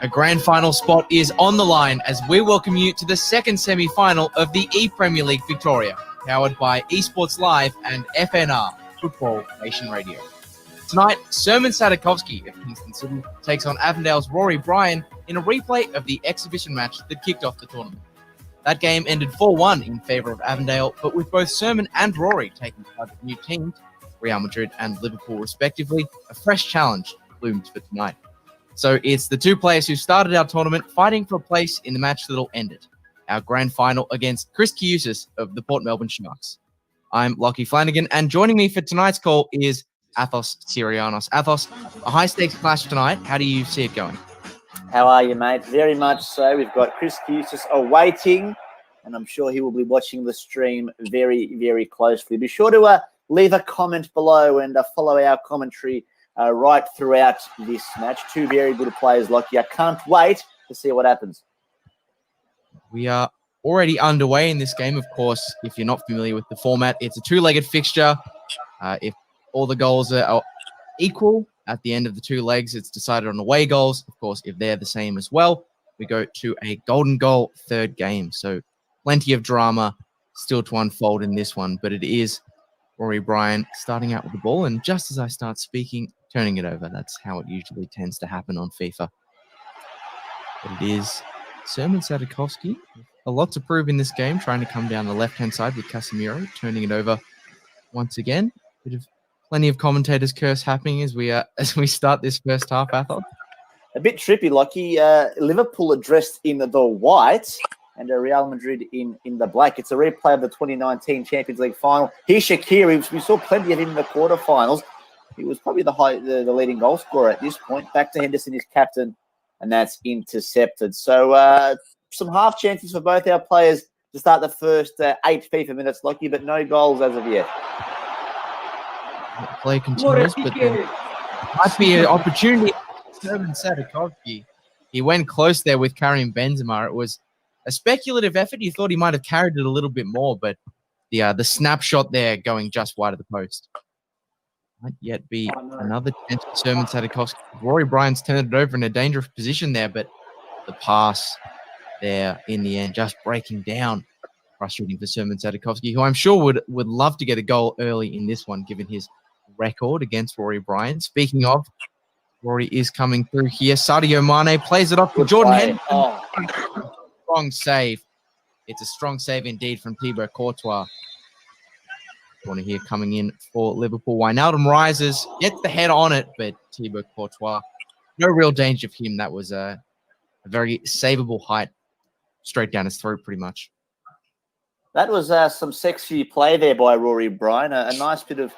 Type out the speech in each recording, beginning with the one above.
A grand final spot is on the line as we welcome you to the second semi-final of the E-Premier League Victoria, powered by Esports Live and FNR, Football Nation Radio. Tonight, Sermin Sadikovski of Kingston City takes on Avondale's Rory Bryan in a replay of the exhibition match that kicked off the tournament. That game ended 4-1 in favour of Avondale, but with both Sermin and Rory taking part of new teams, Real Madrid and Liverpool respectively, a fresh challenge looms for tonight. So it's the two players who started our tournament fighting for a place in the match that'll end it. Our grand final against Chris Kiusis of the Port Melbourne Sharks. I'm Lockie Flanagan, and joining me for tonight's call is Athos Sirianos. Athos, a high-stakes clash tonight. How do you see it going? How are you, mate? Very much so. We've got Chris Kiusis awaiting, and I'm sure he will be watching the stream very, very closely. Be sure to leave a comment below and follow our commentary right throughout this match. Two very good players, Lockie. I can't wait to see what happens. We are already underway in this game. Of course, if you're not familiar with the format, it's a two-legged fixture. If all the goals are equal at the end of the two legs, it's decided on away goals. Of course, if they're the same as well, we go to a golden goal third game. So plenty of drama still to unfold in this one, but it is Rory Bryan starting out with the ball, and just as I start speaking, turning it over. That's how it usually tends to happen on FIFA. But it is Sermin Sadikovski. A lot to prove in this game, trying to come down the left-hand side with Casemiro, turning it over once again. Plenty of commentators' curse happening as we start this first half, Athol. A bit trippy, Lockie. Liverpool are dressed in the white and Real Madrid in the black. It's a replay of the 2019 Champions League final. Here's Shaqiri. We saw plenty of him in the quarterfinals. He was probably the leading goal scorer at this point. Back to Henderson, his captain, and that's intercepted. So some half chances for both our players to start the first 8 FIFA minutes, Lockie, but no goals as of yet. Play continues, but there might be an opportunity. Sermin Sadikovski, he went close there with Karim Benzema. It was a speculative effort. You thought he might have carried it a little bit more, but the snapshot there going just wide of the post. Might yet be another chance for Sermin Sadikovski. Rory Bryan's turned it over in a dangerous position there, but the pass there in the end just breaking down. Frustrating for Sermin Sadikovski, who I'm sure would love to get a goal early in this one, given his record against Rory Bryan. Speaking of, Rory is coming through here. Sadio Mane plays it off to Jordan Henderson. Strong save. It's a strong save indeed from Thibaut Courtois. Corner here coming in for Liverpool. Wijnaldum rises, gets the head on it, but Thibaut Courtois, no real danger for him. That was a very savable height, straight down his throat pretty much. That was some sexy play there by Rory Bryan. A nice bit of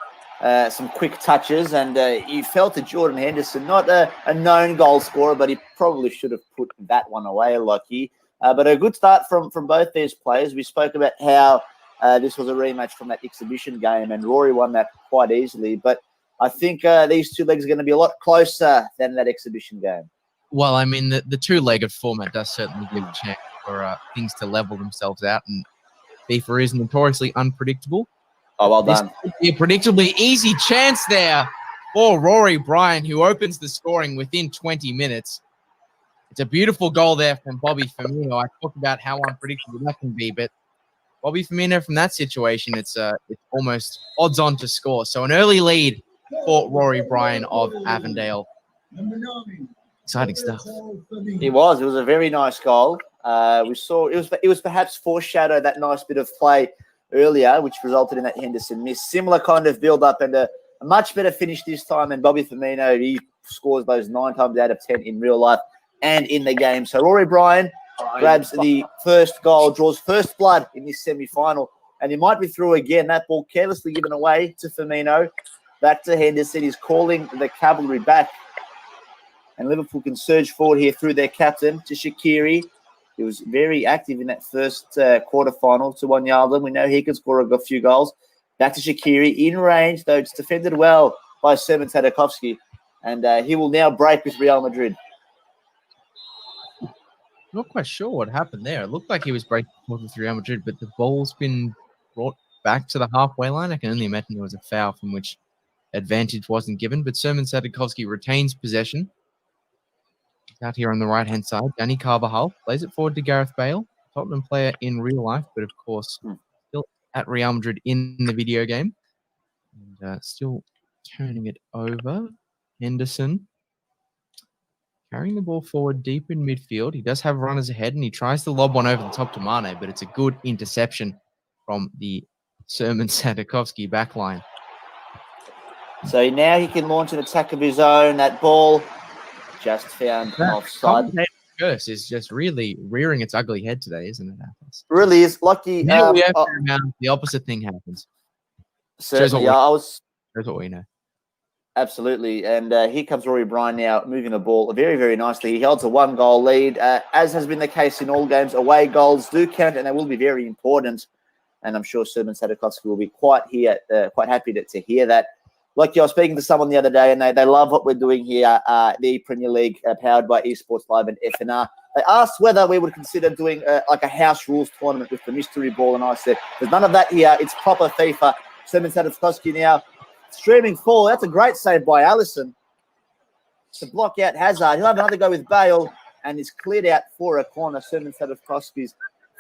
some quick touches, and you felt that Jordan Henderson, not a known goal scorer, but he probably should have put that one away, Lockie. But a good start from both these players. We spoke about how this was a rematch from that exhibition game, and Rory won that quite easily. But I think these two legs are going to be a lot closer than that exhibition game. Well, I mean, the two-legged format does certainly give a chance for things to level themselves out, and FIFA is notoriously unpredictable. Oh, well done. This could be a predictably easy chance there for Rory Bryan, who opens the scoring within 20 minutes. It's a beautiful goal there from Bobby Firmino. I talked about how unpredictable that can be, but Bobby Firmino from that situation, it's almost odds-on to score. So an early lead for Rory Bryan of Avondale. Exciting stuff. It was a very nice goal. We saw it was perhaps foreshadowed, that nice bit of play earlier, which resulted in that Henderson miss. Similar kind of build-up and a much better finish this time. And Bobby Firmino, he scores those 9 times out of 10 in real life and in the game. So Rory Bryan grabs the first goal, draws first blood in this semi-final, and he might be through again. That ball carelessly given away to Firmino. Back to Henderson. He's calling the cavalry back. And Liverpool can surge forward here through their captain to Shaqiri. He was very active in that first quarterfinal to Wijnaldum. We know he can score a few goals. Back to Shaqiri in range, though it's defended well by Sermin Sadikovski. And he will now break with Real Madrid. Not quite sure what happened there. It looked like he was breaking with Real Madrid, but the ball's been brought back to the halfway line. I can only imagine there was a foul from which advantage wasn't given, but Sermin Sadikovski retains possession. He's out here on the right-hand side. Danny Carvajal plays it forward to Gareth Bale, Tottenham player in real life, but of course still at Real Madrid in the video game. And still turning it over. Henderson carrying the ball forward deep in midfield. He does have runners ahead, and he tries to lob one over the top to Mane, but it's a good interception from the Sermin Sadikovski backline. So now he can launch an attack of his own. That ball just found offside. Curse is just really rearing its ugly head today, isn't it, Athos? Really is. Lucky. The opposite thing happens. Certainly, shows what we know. Absolutely. And here comes Rory Bryan now, moving the ball very, very nicely. He holds a 1-goal lead. As has been the case in all games, away goals do count, and they will be very important. And I'm sure Sermin Sadikovski will be quite happy to hear that. Like I was speaking to someone the other day, and they love what we're doing here, the Premier League, powered by Esports Live and FNR. They asked whether we would consider doing like a house rules tournament with the mystery ball, and I said, there's none of that here. It's proper FIFA. Sermin Sadikovski now streaming forward. That's a great save by Allison to block out Hazard. He'll have another go with Bale, and is cleared out for a corner. Sermin Sadikovski's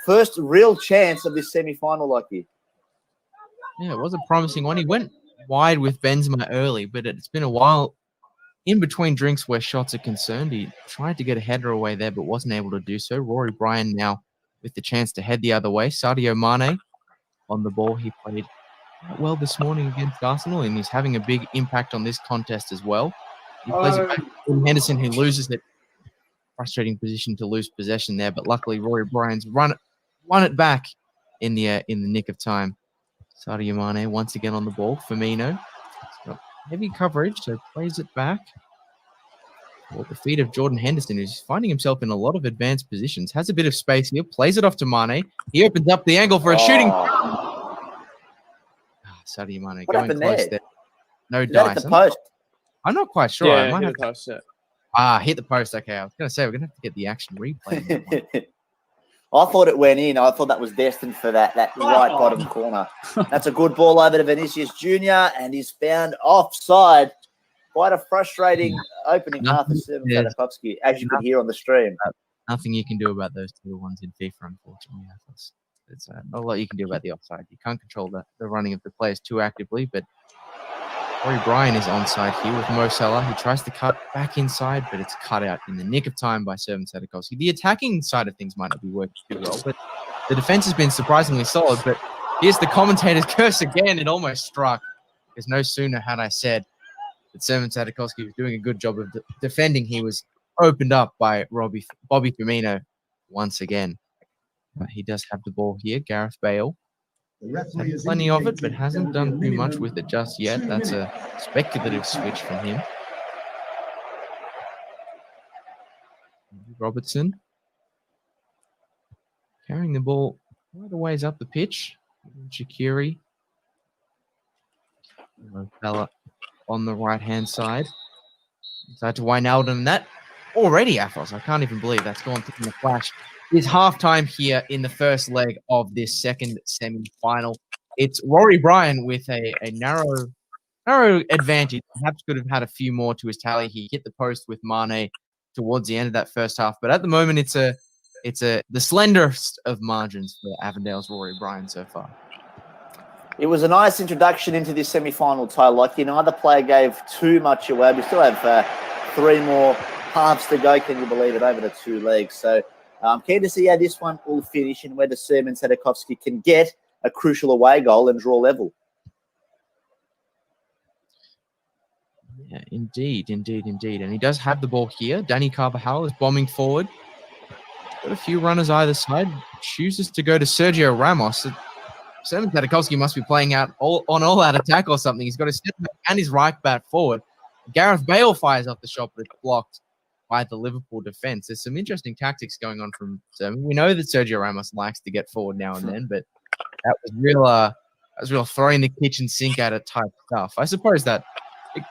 first real chance of this semi-final, Lucky. Yeah, it was a promising one. He went wide with Benzema early, but it's been a while in between drinks where shots are concerned. He tried to get a header away there, but wasn't able to do so. Rory Bryan now with the chance to head the other way. Sadio Mane on the ball. He played well this morning against Arsenal, and he's having a big impact on this contest as well. He plays it back to Henderson, who loses it. Frustrating position to lose possession there, but luckily Rory Bryan's won it back in the nick of time. Sadio Mane once again on the ball. Firmino. He's got heavy coverage, so plays it back. Well, the feet of Jordan Henderson, who's finding himself in a lot of advanced positions. Has a bit of space here. Plays it off to Mane. He opens up the angle for a shooting. Sadio Mane going close there. No dice. Hit the post? I'm not quite sure. Yeah, I might hit have the post, yeah. hit the post. Okay, I was going to say we're going to have to get the action replay. I thought it went in. I thought that was destined for that right bottom corner. That's a good ball over to Vinicius Jr. and he's found offside. Quite a frustrating opening half of Sermin Sadikovski, as you could hear on the stream. Nothing you can do about those two ones in FIFA, unfortunately. It's not a lot you can do about the offside. You can't control the running of the players too actively, but Rory Bryan is onside here with Mo Salah, who tries to cut back inside, but it's cut out in the nick of time by Sermin Sadikovski. The attacking side of things might not be working too well, but the defense has been surprisingly solid. But here's the commentator's curse again. It almost struck, because no sooner had I said that Sermin Sadikovski was doing a good job of defending, he was opened up by Bobby Firmino once again. But he does have the ball here. Gareth Bale had plenty of it, but hasn't done too much with it just yet. That's a speculative switch from him. Robertson carrying the ball quite a ways up the pitch. Shaqiri. Fella on the right-hand side. Inside to Wijnaldum, and that already, Athos, I can't even believe that's gone through in a flash. It's halftime here in the first leg of this second semi-final. It's Rory Bryan with a narrow advantage. Perhaps could have had a few more to his tally. He hit the post with Mane towards the end of that first half, but at the moment it's the slenderest of margins for Avondale's Rory Bryan so far. It was a nice introduction into this semi-final tie. Like, neither player gave too much away. We still have 3 more halves to go. Can you believe it? Over the 2 legs. So I'm keen to see how this one will finish and whether Sermin Sadikovski can get a crucial away goal and draw level. Yeah, indeed. And he does have the ball here. Danny Carvajal is bombing forward. Got a few runners either side. Chooses to go to Sergio Ramos. Sermin Sadikovski must be playing out all-out attack or something. He's got his step back and his right back forward. Gareth Bale fires off the shot, but it's blocked by the Liverpool defense. There's some interesting tactics going on from Sermin. We know that Sergio Ramos likes to get forward now and then, but that was real throwing the kitchen sink at it type stuff. I suppose that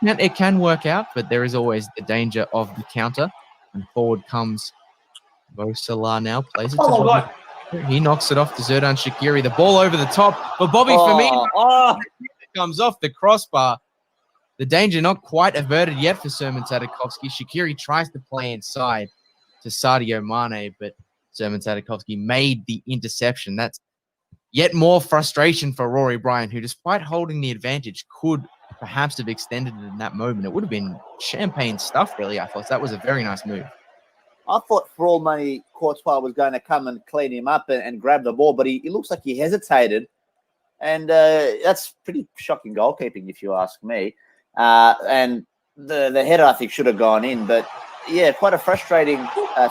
it can work out, but there is always the danger of the counter. And forward comes Mo Salah now, plays it to Bobby. He knocks it off to Xherdan Shaqiri. The ball over the top, but Bobby Firmino comes off the crossbar. the danger not quite averted yet for Sermin Sadikovski. Shaqiri tries to play inside to Sadio Mane, but Sermin Sadikovski made the interception. That's yet more frustration for Rory Bryan, who, despite holding the advantage, could perhaps have extended it in that moment. It would have been champagne stuff, really, I thought. That was a very nice move. I thought for all money, Courtois was going to come and clean him up and grab the ball, but he looks like he hesitated. And that's pretty shocking goalkeeping, if you ask me. And the header, I think, should have gone in. But, yeah, quite a frustrating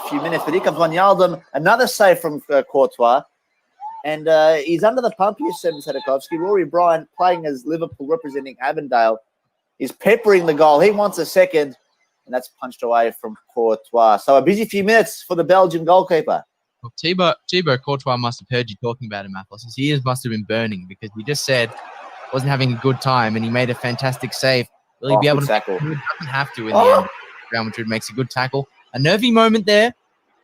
few minutes. But here comes Wijnaldum, another save from Courtois. And he's under the pump here, Sermin Sadikovski. Rory Bryan, playing as Liverpool, representing Avondale, is peppering the goal. He wants a second, and that's punched away from Courtois. So a busy few minutes for the Belgian goalkeeper. Well, Thibaut Courtois must have heard you talking about him, Athos. His ears must have been burning because he just said wasn't having a good time, and he made a fantastic save. Will he be able to tackle? He doesn't have to in the end. Real Madrid makes a good tackle. A nervy moment there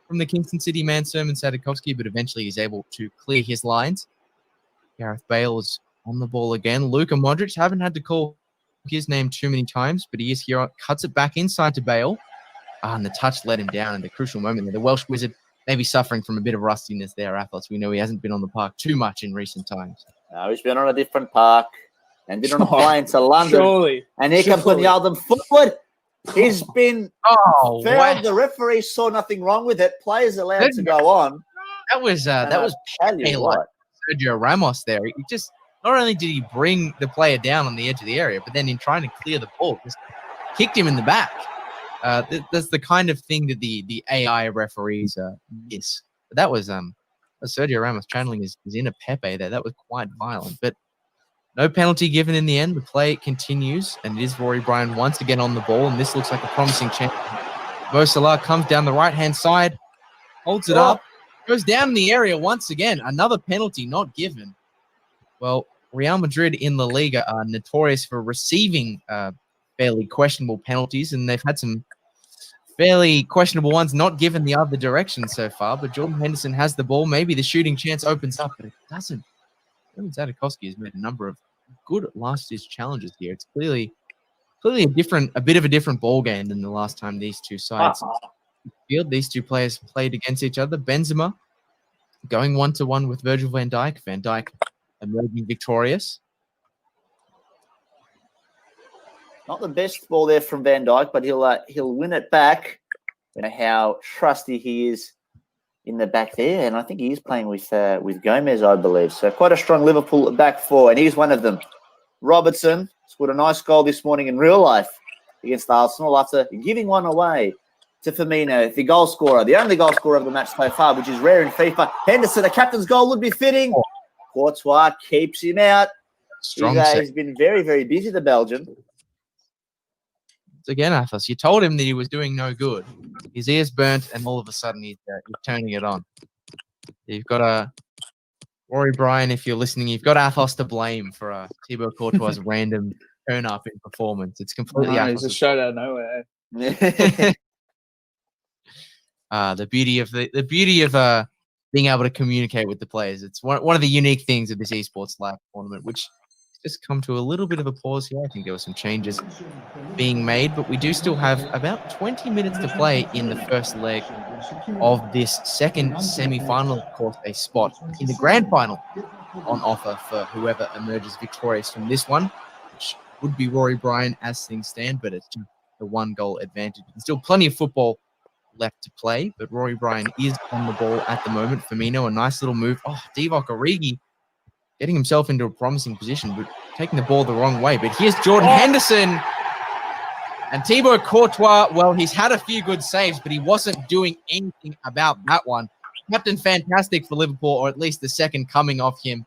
from the Kingston City man, Sermin Sadikovski, but eventually he's able to clear his lines. Gareth Bale is on the ball again. Luka Modric, haven't had to call his name too many times, but he is here. Cuts it back inside to Bale. And the touch let him down in the crucial moment there. The Welsh wizard maybe suffering from a bit of rustiness there, Athos. We know he hasn't been on the park too much in recent times. No, he's been on a different park and been on a plane to London. Surely. And here comes Wijnaldum forward. He's been fouled. Wow. The referee saw nothing wrong with it. Players allowed to go on. That was like Sergio Ramos there. He just not only did he bring the player down on the edge of the area, but then in trying to clear the ball, just kicked him in the back. That's the kind of thing that the AI referees miss. But that was Sergio Ramos channeling his inner Pepe there. That was quite violent, but no penalty given in the end. The play continues, and it is Rory Bryan once again on the ball, and this looks like a promising chance. Mo Salah comes down the right-hand side, holds it up, goes down in the area once again. Another penalty not given. Well, Real Madrid in La Liga are notorious for receiving fairly questionable penalties, and they've had some fairly questionable ones not given the other direction so far. But Jordan Henderson has the ball. Maybe the shooting chance opens up, but it doesn't. Sadikovski has made a number of good last-ditch challenges here. It's clearly a bit of a different ball game than the last time these two sides these two players played against each other. Benzema going 1-1 with Virgil van Dijk. Van Dijk emerging victorious. Not the best ball there from Van Dijk, but he'll win it back. You know how trusty he is in the back there, and I think he is playing with Gomez, I believe. So quite a strong Liverpool back four, and he's one of them. Robertson scored a nice goal this morning in real life against Arsenal after giving one away to Firmino, the goal scorer, the only goal scorer of the match so far, which is rare in FIFA. Henderson, the captain's goal would be fitting. Courtois keeps him out. He's been very, very busy, the Belgian. Again, Athos, you told him that he was doing no good. His ears burnt, and all of a sudden he's turning it on. You've got Rory Bryan, if you're listening, you've got Athos to blame for Thibaut Courtois' random turn up in performance. It's completely Athos. It's a show out of nowhere. The beauty of being able to communicate with the players. It's one of the unique things of this Esports Live tournament, which just come to a little bit of a pause here. I think there were some changes being made, but we do still have about 20 minutes to play in the first leg of this second semi-final. Of course, a spot in the grand final on offer for whoever emerges victorious from this one, which would be Rory Bryan as things stand, but it's just the one goal advantage. There's still plenty of football left to play, but Rory Bryan is on the ball at the moment. Firmino, a nice little move. Divock Origi getting himself into a promising position, but taking the ball the wrong way. But here's Jordan Henderson. And Thibaut Courtois, well, he's had a few good saves, but he wasn't doing anything about that one. Captain fantastic for Liverpool, or at least the second coming of him.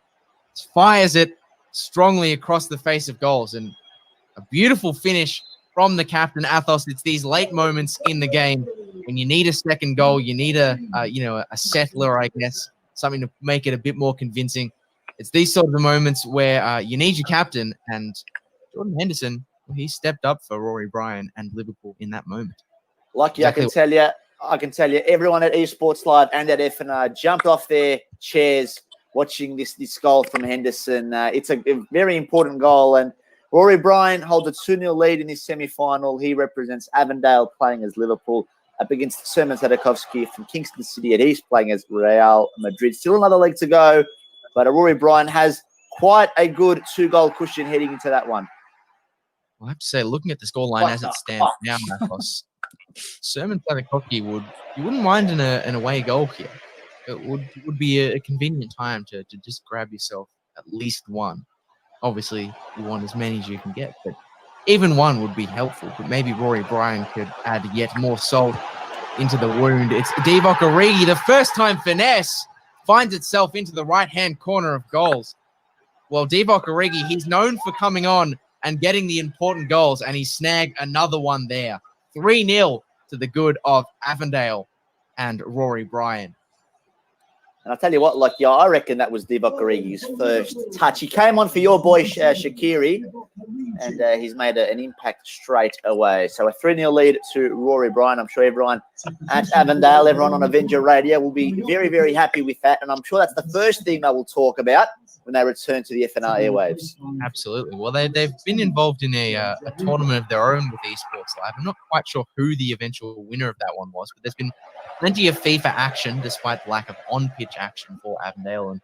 Fires it strongly across the face of goals. And a beautiful finish from the captain, Athos. It's these late moments in the game when you need a second goal, you need a settler, I guess, something to make it a bit more convincing. It's these sort of moments where you need your captain, and Jordan Henderson, he stepped up for Rory Bryan and Liverpool in that moment. Lucky, exactly. I can tell you, everyone at Esports Live and at FNR jumped off their chairs watching this goal from Henderson. It's a very important goal, and Rory Bryan holds a 2-0 lead in this semi-final. He represents Avondale, playing as Liverpool, up against Sermin Sadikovski from Kingston City, and he's playing as Real Madrid. Still another leg to go, but Rory Bryan has quite a good 2-goal cushion heading into that one. I have to say, looking at the scoreline as it stands now, Marcos, Sermin Sadikovski you wouldn't mind an away goal here. It would be a convenient time to just grab yourself at least one. Obviously, you want as many as you can get, but even one would be helpful. But maybe Rory Bryan could add yet more salt into the wound. It's Divock Origi. The first time finesse finds itself into the right-hand corner of goals. Well, Divock Origi, he's known for coming on and getting the important goals, and he snagged another one there. 3-0 to the good of Avondale and Rory Bryan. And I'll tell you what, I reckon that was Divock Origi's first touch. He came on for your boy, Shaqiri, and he's made an impact straight away. So a 3-0 lead to Rory Bryan. I'm sure everyone at Avondale, everyone on Avenger Radio will be very, very happy with that. And I'm sure that's the first thing they will talk about when they return to the FNR airwaves. Absolutely. Well, they've been involved in a tournament of their own with Esports Live. I'm not quite sure who the eventual winner of that one was, but there's been plenty of FIFA action despite the lack of on-pitch action for Avondale. And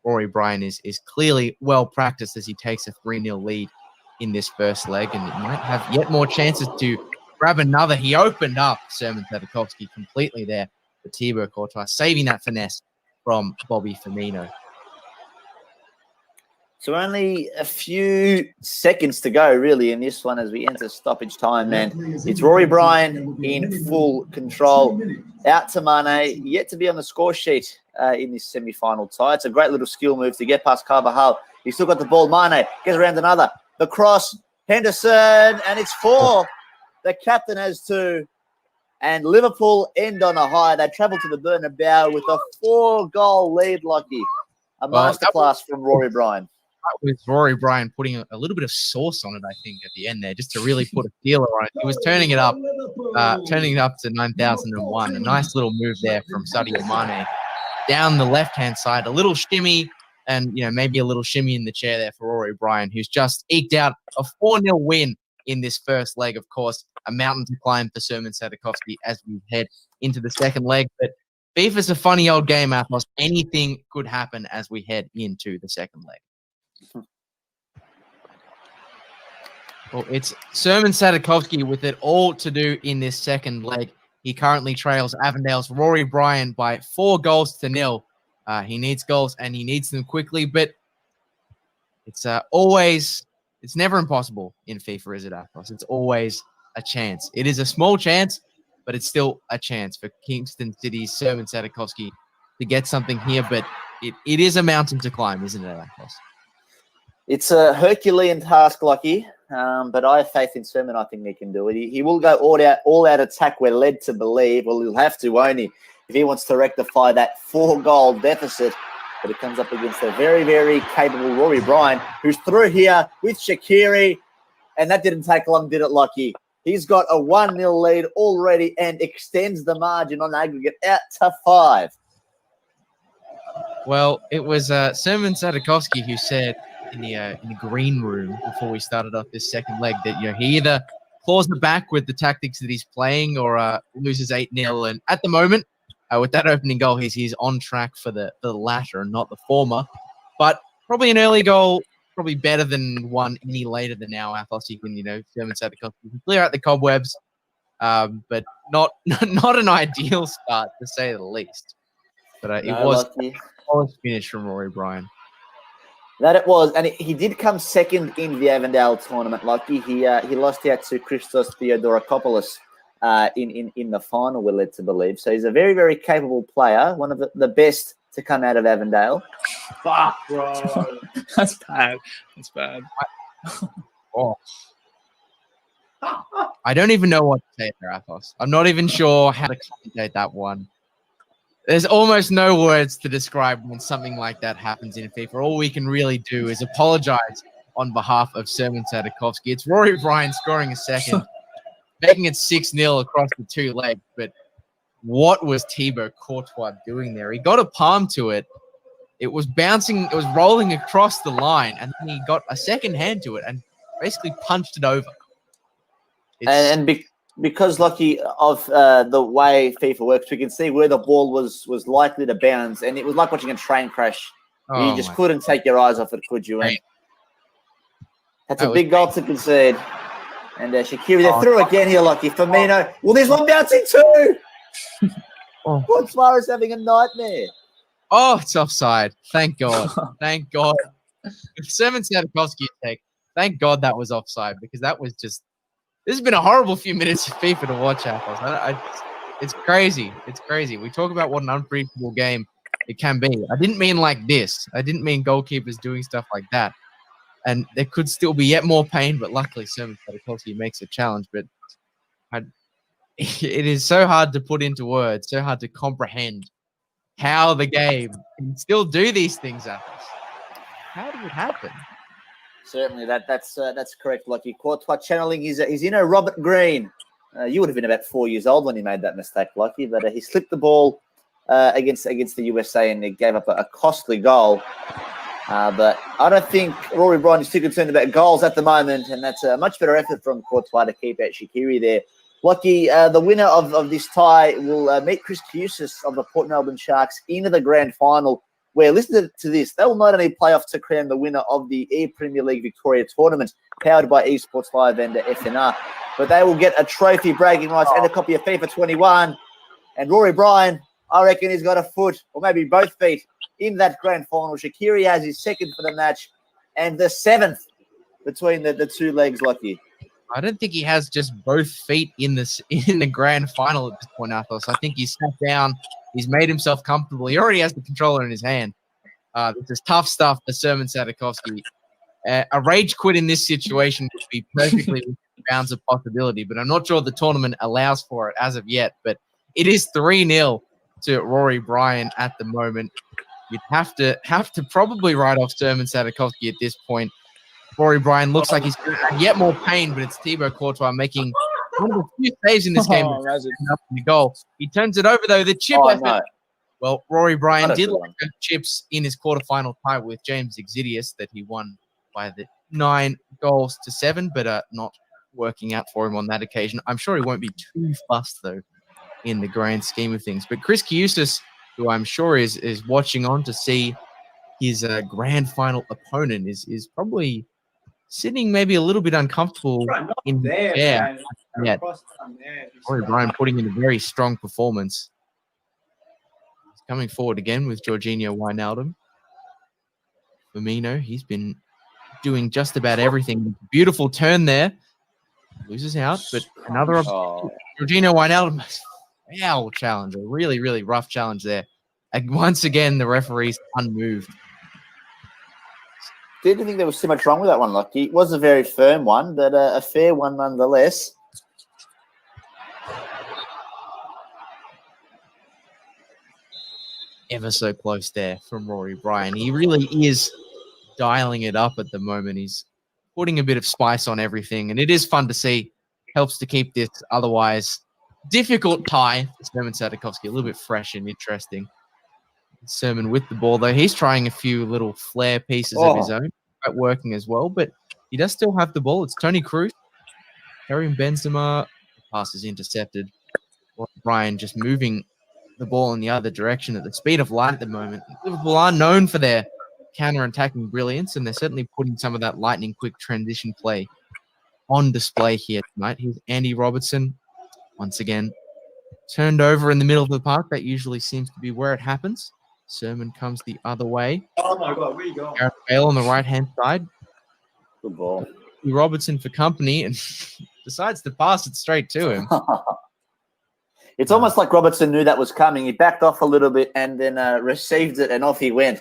Rory Bryan is clearly well practiced as he takes a 3-0 lead in this first leg, and he might have yet more chances to grab another. He opened up Sermin Sadikovski completely there for Thibaut Courtois, saving that finesse from Bobby Firmino. So only a few seconds to go, really, in this one as we enter stoppage time, man. It's Rory Bryan in full control. Out to Mane, yet to be on the score sheet in this semi-final tie. It's a great little skill move to get past Carvajal. He's still got the ball. Mane gets around another. The cross, Henderson, and it's 4. The captain has 2. And Liverpool end on a high. They travel to the Bernabeu with a 4-goal lead, Lockie. A masterclass from Rory Bryan. With Rory Bryan putting a little bit of sauce on it, I think, at the end there, just to really put a feeler on it. He was turning it up to 9,001. A nice little move there from Sadio Mane down the left-hand side. A little shimmy and, maybe a little shimmy in the chair there for Rory Bryan, who's just eked out a 4-0 win in this first leg. Of course, a mountain to climb for Sermin Sadikovski as we head into the second leg. But FIFA's a funny old game, Athos. Anything could happen as we head into the second leg. Well, it's Sermin Sadikovski with it all to do in this second leg. He currently trails Avondale's Rory Bryan by 4-0. He needs goals and he needs them quickly, but it's never impossible in FIFA, is it, Athos? It's always a chance. It is a small chance, but it's still a chance for Kingston City's Sermin Sadikovski to get something here, but it is a mountain to climb, isn't it, Athos? It's a Herculean task, Lockie, but I have faith in Sermin. I think he can do it. He will go all out attack, we're led to believe. Well, he'll have to, won't he, if he wants to rectify that 4-goal deficit. But it comes up against a very, very capable Rory Bryan, who's through here with Shaqiri, and that didn't take long, did it, Lockie? He's got a 1-0 lead already and extends the margin on aggregate out to 5. Well, it was Sermin Sadikovski who said in the green room before we started off this second leg that he either claws the back with the tactics that he's playing or loses 8-0. And at the moment, with that opening goal, he's on track for the latter and not the former. But probably an early goal, probably better than one any later than now. Athos, you can, Sermin Sadikovski can clear out the cobwebs, but not an ideal start to say the least. But it was a polished finish from Rory Bryan. That it was, and he did come second in the Avondale tournament. Lucky he lost out to Christos Theodorakopoulos in the final, we're led to believe. So he's a very, very capable player, one of the best to come out of Avondale. Fuck, bro. That's bad. That's bad. I don't even know what to say there, Athos. I'm not even sure how to commentate that one. There's almost no words to describe when something like that happens in FIFA. All we can really do is apologize on behalf of Sermin Sadikovski. It's Rory Bryan scoring a second, making it 6-0 across the 2 legs. But what was Thibaut Courtois doing there? He got a palm to it. It was bouncing, it was rolling across the line, and then he got a second hand to it. And basically punched it over. Because, Lucky, of the way FIFA works, we can see where the ball was likely to bounce, and it was like watching a train crash. You just couldn't take your eyes off it, could you? And that's a big goal to concede. And Shaqiri, they're through again here, Lucky. Firmino. Well, there's one bouncing too. Courtois is having a nightmare. Oh, it's offside. Thank God. Thank God. Sermin Sadikovski take. Thank God that was offside, because that was just... This has been a horrible few minutes of FIFA to watch, Apples. It's crazy. It's crazy. We talk about what an unpredictable game it can be. I didn't mean like this. I didn't mean goalkeepers doing stuff like that. And there could still be yet more pain, but luckily Sermin Sadikovski makes a challenge. But it is so hard to put into words, so hard to comprehend how the game can still do these things, Apples. How did it happen? Certainly, that's correct, Lucky. Courtois channeling his inner Robert Green. You would have been about 4 years old when he made that mistake, Lucky, but he slipped the ball against the USA and it gave up a costly goal. But I don't think Rory Bryan is too concerned about goals at the moment, and that's a much better effort from Courtois to keep out Shaqiri there. Lucky, the winner of this tie will meet Chris Kousis of the Port Melbourne Sharks into the grand final, where, listen to this, they will not only play off to crown the winner of the Premier League Victoria tournament, powered by Esports Live vendor FNR, but they will get a trophy, bragging rights, and a copy of FIFA 21. And Rory Bryan, I reckon he's got a foot, or maybe both feet, in that grand final. Shaqiri has his second for the match, and the seventh between the two legs, Lucky. I don't think he has just both feet in the grand final at this point, Athos. I think he's sat down. He's made himself comfortable. He already has the controller in his hand. This is tough stuff for Sermin Sadikovski. A rage quit in this situation would be perfectly bounds of possibility, but I'm not sure the tournament allows for it as of yet. But it is 3-0 to Rory Bryan at the moment. You'd have to probably write off Sermin Sadikovski at this point. Rory Bryan looks like he's going to have yet more pain, but it's Thibaut Courtois making one of the few saves in this game. Up in the goal. He turns it over, though. The chip effort. No. Well, Rory Bryan did like the chips in his quarterfinal tie with James Exidius that he won by the 9-7, but not working out for him on that occasion. I'm sure he won't be too fussed, though, in the grand scheme of things. But Chris Kousis, who I'm sure is watching on to see his grand final opponent, is probably sitting maybe a little bit uncomfortable in the air. Rory Bryan putting in a very strong performance. He's coming forward again with Jorginho Wijnaldum. Firmino, he's been doing just about everything. Beautiful turn there. Loses out, but another Jorginho Wijnaldum. Foul challenge. A really, really rough challenge there. And once again, the referee's unmoved. Didn't think there was too much wrong with that one, Lucky. It was a very firm one, but a fair one nonetheless. Ever so close there from Rory Bryan. He really is dialing it up at the moment. He's putting a bit of spice on everything, and it is fun to see. Helps to keep this otherwise difficult tie for Sermin Sadikovski a little bit fresh and interesting. Sermin with the ball, though. He's trying a few little flair pieces of his own, working as well, but he does still have the ball. It's Toni Kroos. Karim Benzema. The pass is intercepted. Bryan just moving the ball in the other direction at the speed of light at the moment. Liverpool are known for their counter-attacking brilliance, and they're certainly putting some of that lightning-quick transition play on display here tonight. Here's Andy Robertson. Once again, turned over in the middle of the park. That usually seems to be where it happens. Sermin comes the other way. Oh, my God. Where you going? Gareth Bale on the right-hand side. Good ball. Robertson for company and decides to pass it straight to him. It's almost like Robertson knew that was coming. He backed off a little bit and then received it, and off he went.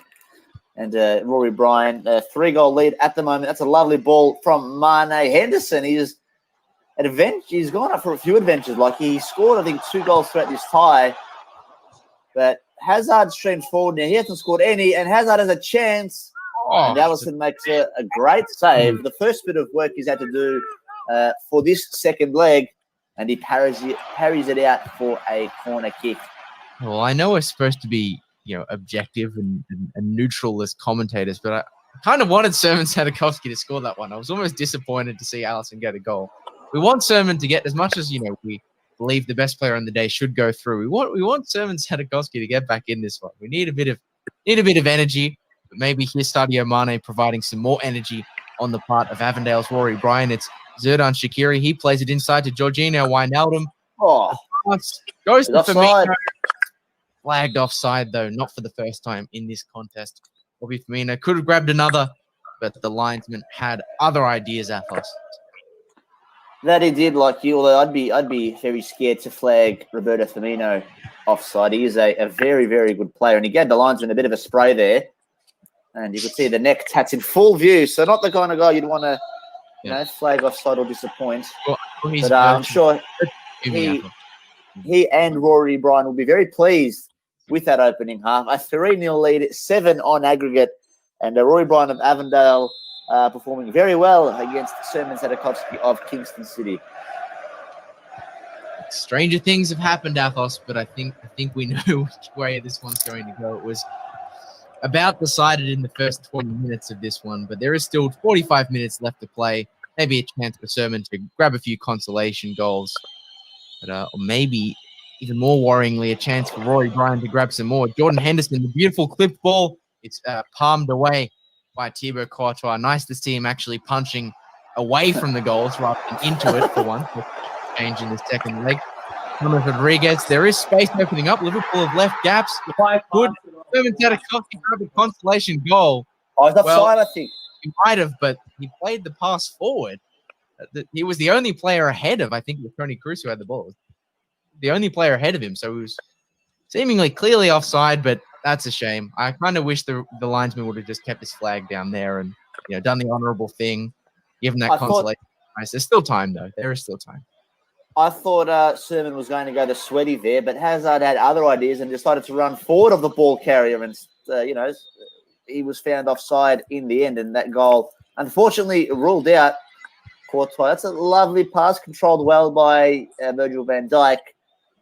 And Rory Bryan, 3-goal lead at the moment. That's a lovely ball from Mane Henderson. He's gone up for a few adventures. Like he scored, I think, 2 goals throughout this tie. But Hazard streams forward now. He hasn't scored any, and Hazard has a chance. And Allison makes a great save. The first bit of work he's had to do for this second leg, and he parries it out for a corner kick. Well, I know we're supposed to be, objective and neutral as commentators, but kind of wanted Sermin Sadikovski to score that one. I was almost disappointed to see Allison get a goal. We want Sermin to get, as much as we believe the best player on the day should go through. We want Sermin Sadikovski to get back in this one. We need a bit of energy, but maybe here's Sadio Mane providing some more energy on the part of Avondale's Rory Bryan. It's Xherdan Shaqiri. He plays it inside to Georginio Wijnaldum. Oh, goes to offside. Firmino. Flagged offside, though, not for the first time in this contest. Bobby Firmino could have grabbed another, but the linesman had other ideas, Athos. That he did, like you, although I'd be very scared to flag Roberto Firmino offside. He is a very, very good player, and he gave the linesman a bit of a spray there. And you could see the neck tats in full view, so not the kind of guy you'd want to flag offside or disappoint. Well, but I'm sure he and Rory Bryan will be very pleased with that opening half. A 3-0 lead, 7 on aggregate, and Rory Bryan of Avondale performing very well against Sermin Sadikovski of Kingston City. Stranger things have happened, Athos, but I think we know which way this one's going to go. It was about decided in the first 20 minutes of this one, but there is still 45 minutes left to play. Maybe a chance for Sermin to grab a few consolation goals, but or maybe even more worryingly, a chance for Rory Bryan to grab some more. Jordan Henderson, the beautiful clipped ball, it's palmed away by Thibaut Courtois. Nice to see him actually punching away from the goals rather than into it for once. Change in the second leg. Thomas Rodriguez, there is space opening up. Liverpool have left gaps. Good. Sermin Sadikovski grabbed a consolation goal. Oh, he's offside, I think. He might have, but he played the pass forward. He was the only player ahead of, I think, Tony Cruz who had the ball. The only player ahead of him, so he was seemingly clearly offside, but that's a shame. I kind of wish the linesman would have just kept his flag down there and done the honourable thing, given that consolation prize. There's still time, though. There is still time. I thought Sermin was going to go the sweaty there, but Hazard had other ideas and decided to run forward of the ball carrier, and he was found offside in the end, and that goal unfortunately ruled out Courtois. That's a lovely pass, controlled well by Virgil van Dijk,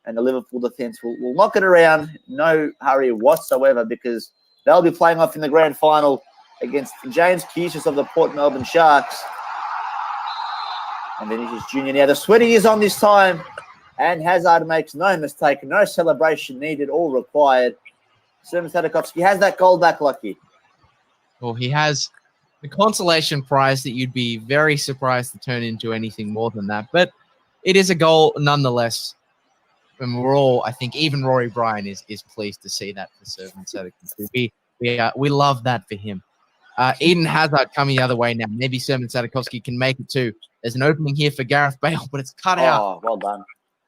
and the Liverpool defence will knock it around. No hurry whatsoever, because they'll be playing off in the grand final against James Kingston of the Port Melbourne Sharks. And Vinicius Jr. Now, the sweaty is on this time, and Hazard makes no mistake. No celebration needed or required. Sermin Sadikovski has that goal back, Lucky. Well, he has the consolation prize that you'd be very surprised to turn into anything more than that. But it is a goal nonetheless. And we're all, I think, even Rory Bryan is pleased to see that for Sermin Sadikovski. We love that for him. Eden Hazard coming the other way now. Maybe Sermin Sadikovski can make it too. There's an opening here for Gareth Bale, but it's cut out. Oh, well done.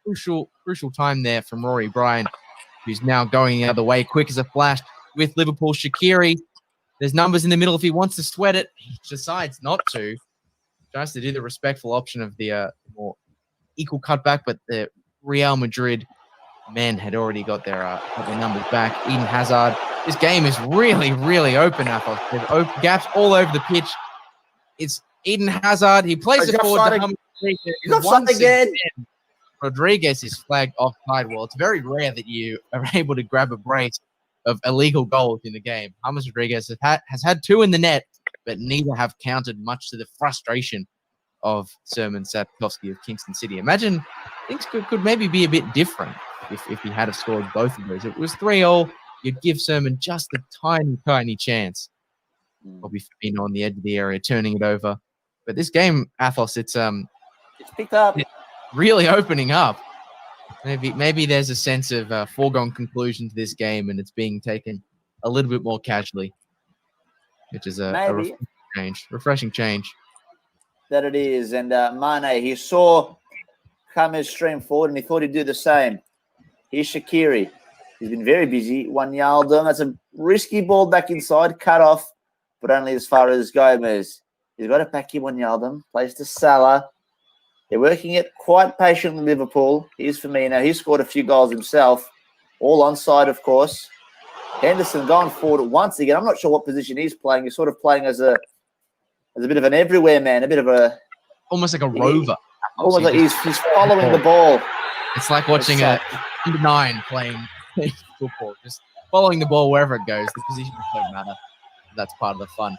Crucial time there from Rory Bryan, who's now going the other way, quick as a flash with Liverpool. Shaqiri, there's numbers in the middle. If he wants to sweat it, he decides not to. Tries to do the respectful option of the more equal cutback, but the Real Madrid men had already got their numbers back. Eden Hazard. This game is really, really open now. There's gaps all over the pitch. It's Eden Hazard. He plays it forward to He's offside again. Rodriguez is flagged offside. Well, it's very rare that you are able to grab a brace of illegal goals in the game. James Rodriguez has had 2 in the net, but neither have counted, much to the frustration of Sermin Sadikovski of Kingston City. Imagine things could maybe be a bit different if he had scored both of those. It was 3-0. You'd give Sermin just a tiny, tiny chance. Bobby Firmino on the edge of the area, turning it over. But this game, Athos, it's picked up. It's really opening up. Maybe there's a sense of foregone conclusion to this game, and it's being taken a little bit more casually, which is a refreshing change. That it is. And Mane, he saw James stream forward, and he thought he'd do the same. Here's Shaqiri. He's been very busy. Wijnaldum. That's a risky ball back inside, cut off, but only as far as Gomez. He's got it back here, Wijnaldum. Plays to Salah. They're working it quite patiently, Liverpool. Here's Firmino. He scored a few goals himself. All onside, of course. Henderson going forward once again. I'm not sure what position he's playing. He's sort of playing as a bit of an everywhere man, a bit of a... Almost like a rover. Almost like he's following the ball. It's like watching a number 9 playing football. Just following the ball wherever it goes. The position doesn't matter. That's part of the fun.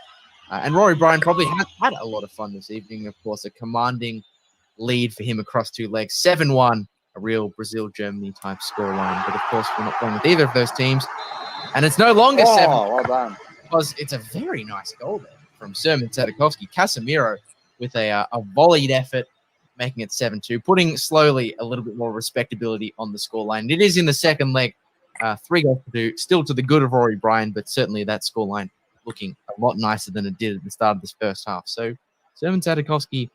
And Rory Bryan probably has had a lot of fun this evening. Of course, a commanding lead for him across two legs. 7-1, a real Brazil-Germany type scoreline. But of course, we're not playing with either of those teams. And it's no longer 7. Well done. Because it's a very nice goal there from Sermin Sadikovski. Casemiro with a volleyed effort, making it 7-2, putting slowly a little bit more respectability on the scoreline. It is in the second leg. 3 goals to do, still to the good of Rory Bryan, but certainly that scoreline looking a lot nicer than it did at the start of this first half. So Sermin Sadikovski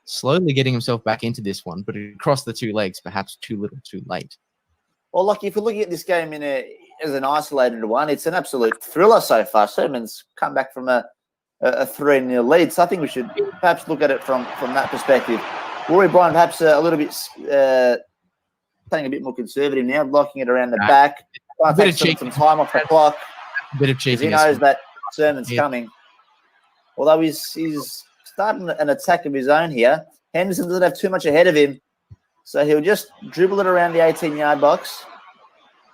slowly getting himself back into this one, but across the 2 legs, perhaps too little too late. Well, like if we're looking at this game as an isolated one, it's an absolute thriller so far. Sermon's come back from a 3-0 lead, so I think we should perhaps look at it from that perspective. Rory Bryan perhaps a little bit playing a bit more conservative now, blocking it around the back. Trying to take some time off the clock. A bit of cheekiness. He knows that Sermon's coming. Although he's starting an attack of his own here. Henderson doesn't have too much ahead of him, so he'll just dribble it around the 18-yard box.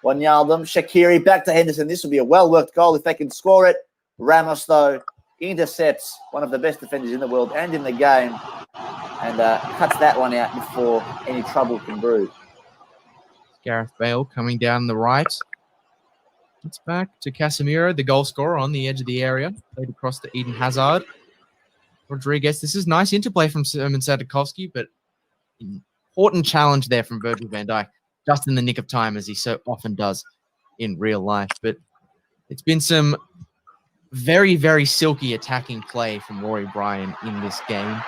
Wijnaldum, Shaqiri, back to Henderson. This will be a well-worked goal if they can score it. Ramos, though, intercepts one of the best defenders in the world and in the game and cuts that one out before any trouble can brew. Gareth Bale coming down the right. It's back to Casemiro, the goal scorer on the edge of the area. Played across to Eden Hazard. Rodriguez. This is nice interplay from Sermin Sadikovski, but important challenge there from Virgil van Dijk, just in the nick of time, as he so often does in real life. But it's been some very, very silky attacking play from Rory Bryan in this game.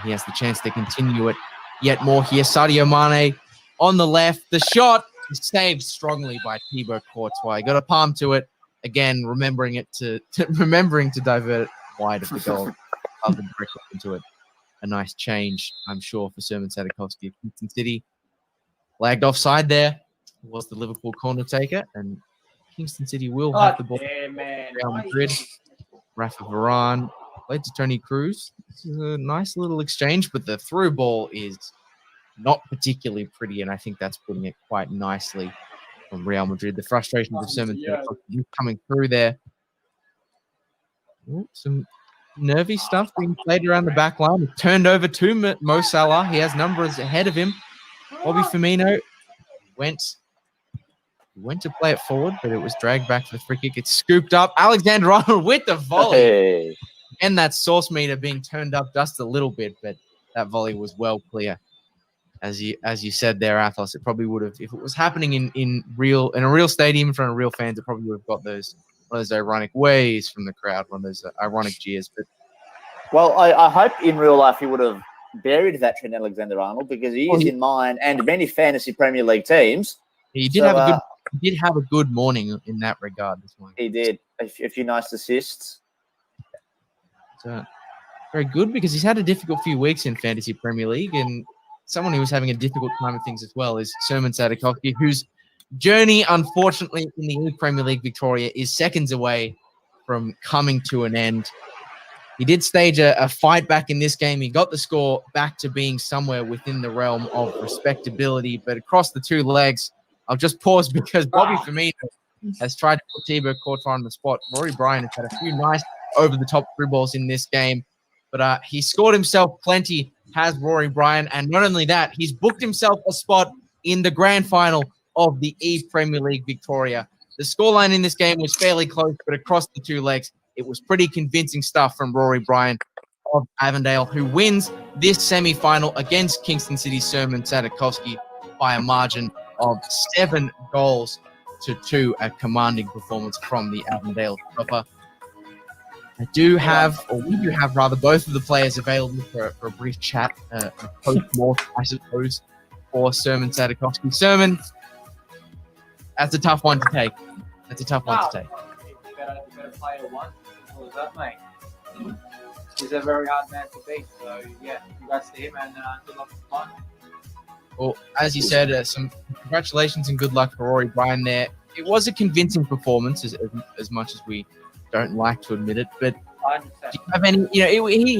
He has the chance to continue it yet more here. Sadio Mane on the left. The shot is saved strongly by Thibaut Courtois. Got a palm to it. Again, remembering to divert it wide of the goal. Other than into it. A nice change, I'm sure, for Sermin Sadikovski of Kingston City. Lagged offside there. Was the Liverpool corner taker, and Kingston City will have the ball. Real Madrid. Rafa Varane played to Toni Kroos. This is a nice little exchange, but the through ball is not particularly pretty, and I think that's putting it quite nicely from Real Madrid. The frustration of Sermin Sadikovski coming through there. Ooh, some nervy stuff being played around the back line. It turned over to Mo Salah. He has numbers ahead of him. Bobby Firmino went to play it forward, but it was dragged back for the free kick. It's scooped up. Alexander-Arnold with the volley. Hey. And that source meter being turned up just a little bit, but that volley was well clear. As you said there, Athos, it probably would have, if it was happening in a real stadium in front of real fans, it probably would have got one of those ironic ways from the crowd, one of those ironic jeers. But well, I hope in real life he would have buried that Trent Alexander-Arnold, because he is in mine and many fantasy Premier League teams. He did have a good morning in that regard this morning. He did a few nice assists. So, very good, because he's had a difficult few weeks in fantasy Premier League, and someone who was having a difficult time with things as well is Sermin Sadikovski, whose journey, unfortunately, in the Premier League Victoria is seconds away from coming to an end. He did stage a fight back in this game. He got the score back to being somewhere within the realm of respectability, but across the 2 legs, I'll just pause because Bobby Firmino has tried to put Thibaut Courtois on the spot. Rory Bryan has had a few nice over-the-top through balls in this game, but he scored himself plenty, has Rory Bryan, and not only that, he's booked himself a spot in the grand final of the Premier League Victoria. The scoreline in this game was fairly close, but across the 2 legs, it was pretty convincing stuff from Rory Bryan of Avondale, who wins this semi-final against Kingston City's Sermin Sadikovski by a margin of 7 goals to 2, a commanding performance from the Avondale stopper. We do have both of the players available for a brief chat, a post-mortem, I suppose, for Sermin Sadikovski. Sermin, that's a tough one to take. You better play it once. What was that, mate? He's a very hard man to beat. So, yeah, congrats to him and good luck for fun. Well, as you said, some congratulations and good luck for Rory Bryan there. It was a convincing performance, as much as we don't like to admit it. But do you have any?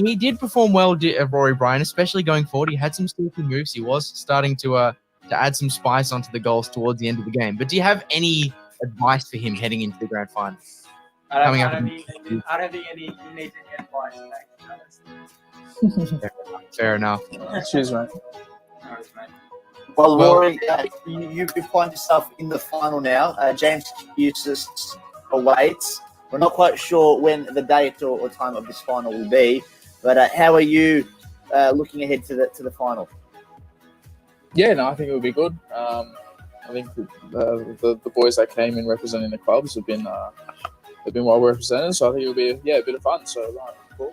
He did perform well, Rory Bryan, especially going forward. He had some sneaky moves. He was starting to add some spice onto the goals towards the end of the game. But do you have any advice for him heading into the grand final? coming I up. don't think you need any advice, mate, to be honest. Fair enough. Cheers, mate. No worries, mate. Well, Well- Rory, you find yourself in the final now. James Eustace awaits. We're not quite sure when the date or time of this final will be, but how are you looking ahead to the final? Yeah, no, I think it would be good. I think the boys that came in representing the clubs have been well represented, so I think it will be a bit of fun. So, cool.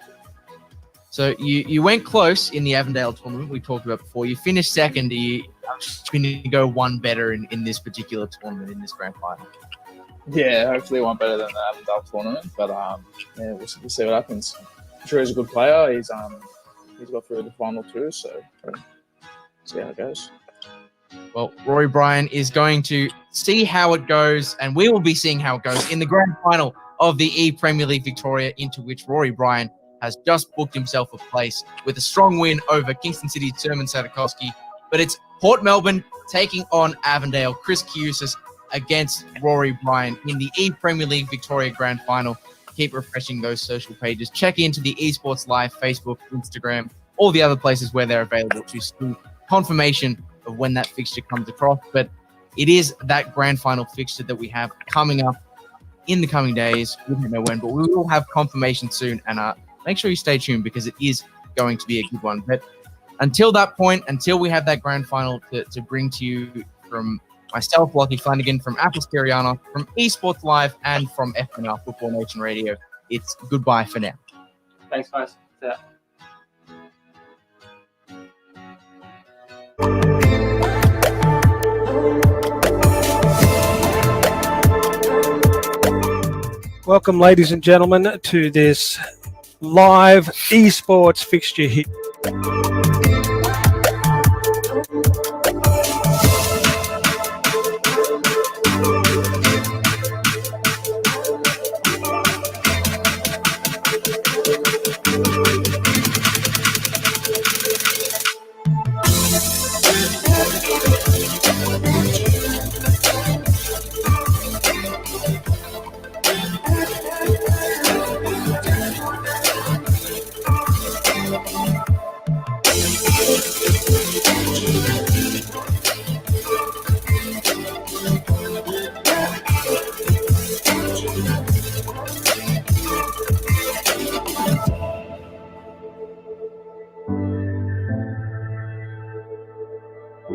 So you went close in the Avondale tournament we talked about before. You finished second. You going to go one better in this particular tournament, in this grand final. Yeah, hopefully one better than the Avondale tournament, but yeah, we'll see what happens. I'm sure he's a good player. He's got through the final too, so we'll see how it goes. Well, Rory Bryan is going to see how it goes, and we will be seeing how it goes in the grand final of the E-Premier League Victoria, into which Rory Bryan has just booked himself a place with a strong win over Kingston City's Sermin Sadikovski. But it's Port Melbourne taking on Avondale. Chris Kiusis against Rory Bryan in the E-Premier League Victoria Grand Final. Keep refreshing those social pages. Check into the Esports Live, Facebook, Instagram, all the other places where they're available to see confirmation of when that fixture comes across. But it is that grand final fixture that we have coming up in the coming days. We don't know when, but we will have confirmation soon. And make sure you stay tuned because it is going to be a good one. But until that point, until we have that grand final to bring to you from myself, Lockie Flanagan, from Apple Steriana, from Esports Live, and from FNR Football Nation Radio, it's goodbye for now. Thanks, guys. Yeah. Welcome, ladies and gentlemen, to this live esports fixture hit.